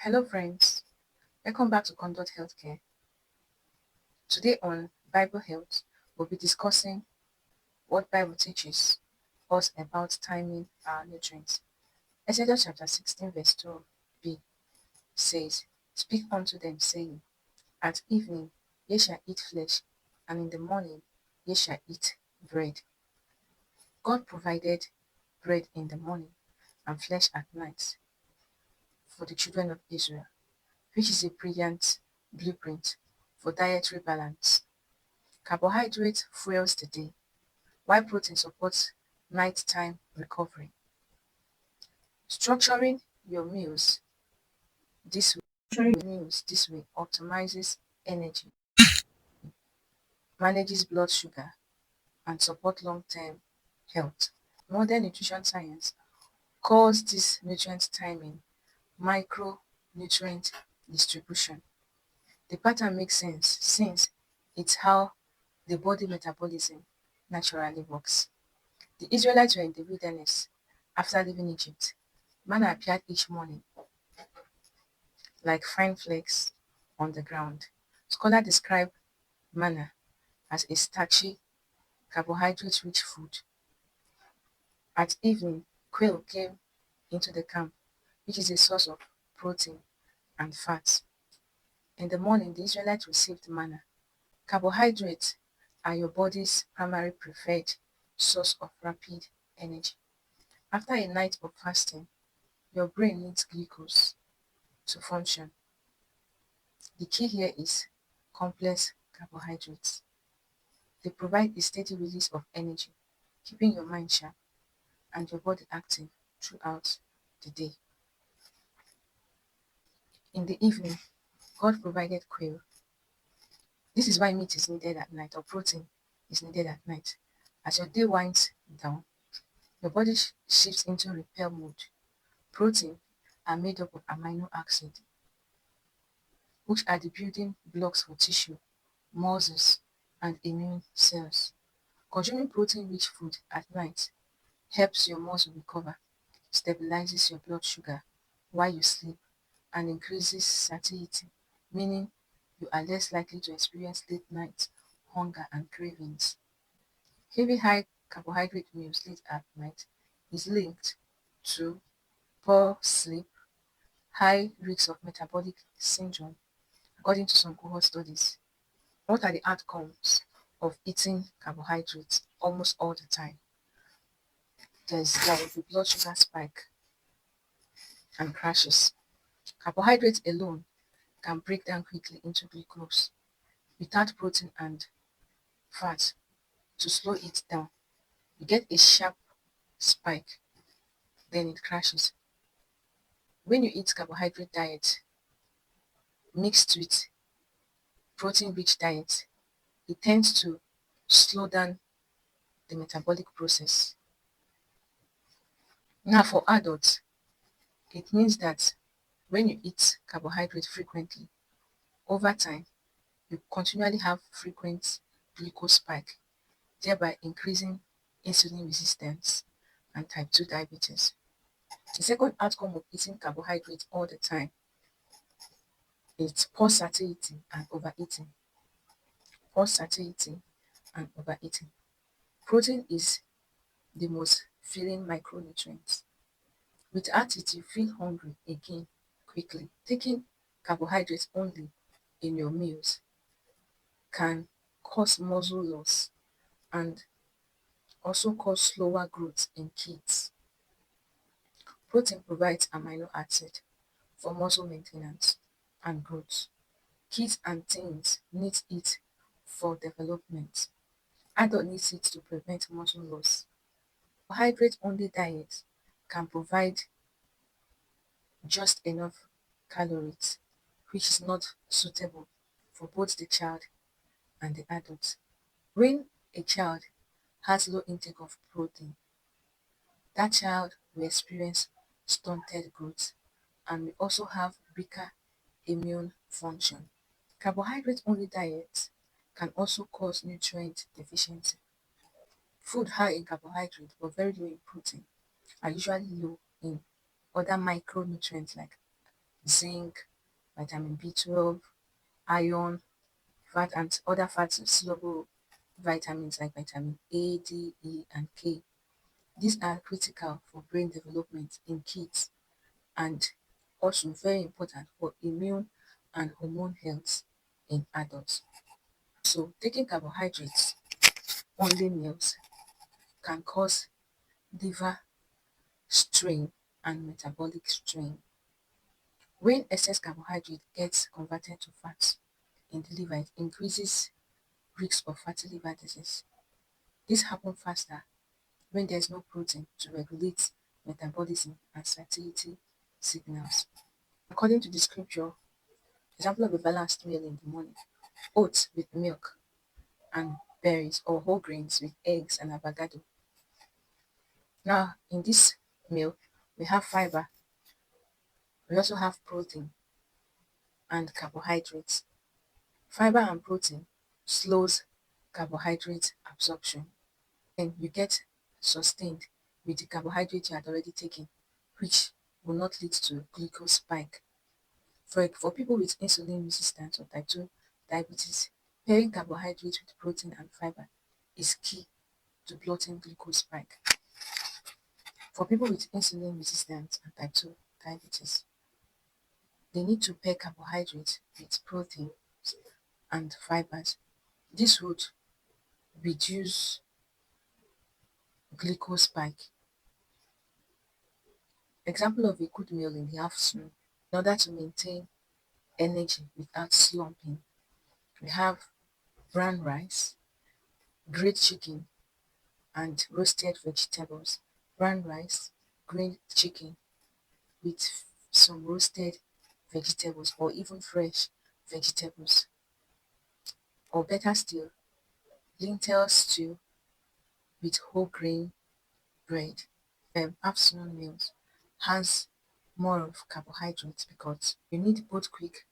Hello, friends. Welcome back to Conduct Healthcare. Today on Bible Health, we'll be discussing what Bible teaches us about timing our nutrients. Exodus chapter 16, verse 12b says, Speak unto them, saying, At evening ye shall eat flesh, and in the morning ye shall eat bread. God provided bread in the morning and flesh at night for the children of Israel, which is a brilliant blueprint for dietary balance. Carbohydrate fuels the day, while protein supports nighttime recovery. Structuring your meals this way optimizes energy, manages blood sugar, and support long-term health. Modern nutrition science calls this nutrient timing micronutrient distribution. The pattern makes sense since it's how the body metabolism naturally works. The Israelites were in the wilderness after leaving Egypt. Manna appeared each morning like fine flakes on the ground. Scholars describe manna as a starchy, carbohydrate-rich food. At evening, quail came into the camp, which is a source of protein and fat. In the morning, the Israelites received manna. Carbohydrates are your body's primary preferred source of rapid energy. After a night of fasting, your brain needs glucose to function. The key here is complex carbohydrates. They provide a steady release of energy, keeping your mind sharp and your body active throughout the day. In the evening, God provided quail. This is why meat is needed at night, or protein is needed at night. As your day winds down, your body shifts into repair mode. Protein are made up of amino acids, which are the building blocks for tissue, muscles, and immune cells. Consuming protein-rich food at night helps your muscle recover, stabilizes your blood sugar while you sleep, and increases satiety, meaning you are less likely to experience late night hunger and cravings. Heavy high carbohydrate meals late at night is linked to poor sleep, high risk of metabolic syndrome, according to some cohort studies. What are the outcomes of eating carbohydrates almost all the time? There will be blood sugar spike and crashes. Carbohydrates alone can break down quickly into glucose without protein and fat to slow it down. You get a sharp spike, then it crashes. When you eat carbohydrate diet mixed with protein-rich diet, it tends to slow down the metabolic process. Now, for adults, it means that when you eat carbohydrate frequently, over time, you continually have frequent glucose spike, thereby increasing insulin resistance and type 2 diabetes. The second outcome of eating carbohydrates all the time is poor satiety and overeating. Poor satiety and overeating. Protein is the most filling micronutrient. Without it, you feel hungry again quickly. Taking carbohydrates only in your meals can cause muscle loss and also cause slower growth in kids. Protein provides amino acid for muscle maintenance and growth. Kids and teens need it for development. Adults need it to prevent muscle loss. Carbohydrate-only diet can provide just enough calories, which is not suitable for both the child and the adult. When a child has low intake of protein, that child will experience stunted growth and will also have weaker immune function. Carbohydrate-only diets can also cause nutrient deficiency. Food high in carbohydrate but very low in protein are usually low in other micronutrients like zinc, vitamin B12, iron, fat, and other fats soluble vitamins like vitamin A, D, E, and K. These are critical for brain development in kids and also very important for immune and hormone health in adults. So taking carbohydrates only meals can cause liver strain and metabolic strain. When excess carbohydrate gets converted to fats in the liver, it increases risk of fatty liver disease. This happens faster when there's no protein to regulate metabolism and satiety signals. According to the scripture, example of a balanced meal in the morning, oats with milk and berries or whole grains with eggs and avocado. Now, in this meal, we have fiber, we also have protein and carbohydrates. Fiber and protein slows carbohydrate absorption. Then you get sustained with the carbohydrate you had already taken, which will not lead to glucose spike. For people with insulin resistance or type 2 diabetes, pairing carbohydrates with protein and fiber is key to blunting glucose spike. For people with insulin resistance and type 2 diabetes, they need to pair carbohydrates with protein and fibers. This would reduce glucose spike. Example of a good meal in the afternoon. In order to maintain energy without slumping, we have brown rice, grilled chicken, and roasted vegetables. Brown rice, grilled chicken with some roasted vegetables or even fresh vegetables. Or better still, lentil stew with whole grain bread. Afternoon meals has more of carbohydrates because you need both quick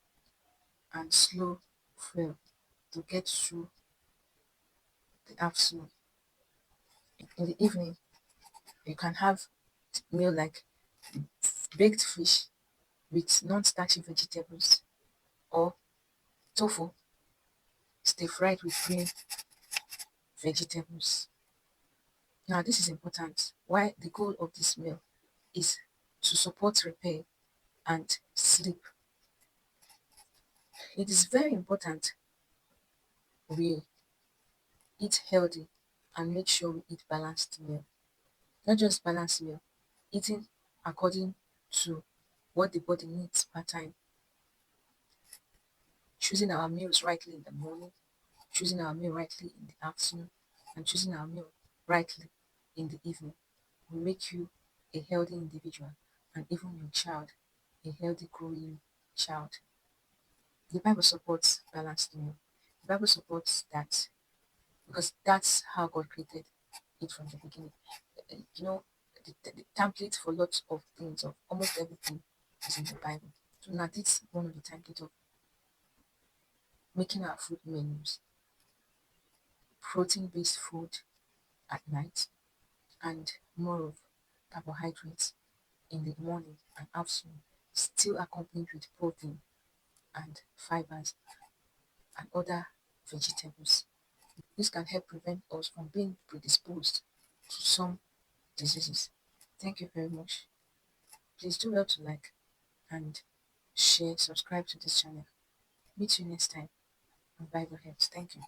and slow fuel to get through the afternoon. In the evening, you can have meal like baked fish with non-starchy vegetables or tofu stir fried with green vegetables. Now, this is important. Why the goal of this meal is to support repair and sleep. It is very important we eat healthy and make sure we eat balanced meal. Not just balanced meal, eating according to what the body needs per time. Choosing our meals rightly in the morning, choosing our meal rightly in the afternoon, and choosing our meal rightly in the evening will make you a healthy individual and even your child a healthy growing child. The Bible supports balanced meal. The Bible supports that because that's how God created it from the beginning. You know, the template for lots of things, of almost everything, is in the Bible. So now this is one of the templates of making our food menus. Protein-based food at night and more of carbohydrates in the morning and afternoon, still accompanied with protein and fibers and other vegetables. This can help prevent us from being predisposed to some diseases. Thank you very much. Please do well to like and share, subscribe to this channel. Meet you next time on Bible Helps. Thank you.